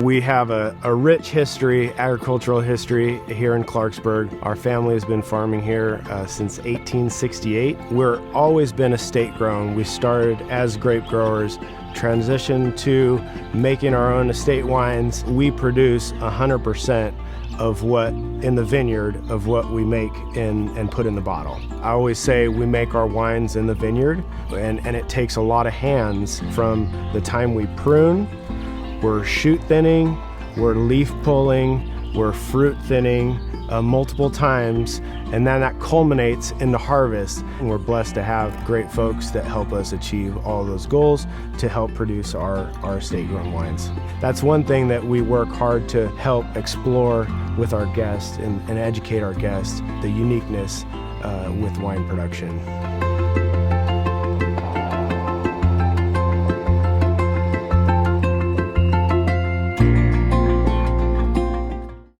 We have a rich history, agricultural history here in Clarksburg. Our family has been farming here since 1868. We're always been estate grown. We started as grape growers, transitioned to making our own estate wines. We produce 100% of what in the vineyard of what we make and put in the bottle. I always say we make our wines in the vineyard, and it takes a lot of hands from the time we prune. We're shoot thinning, we're leaf pulling, we're fruit thinning multiple times, and then that culminates in the harvest. And we're blessed to have great folks that help us achieve all those goals to help produce our estate-grown wines. That's one thing that we work hard to help explore with our guests and educate our guests, the uniqueness with wine production.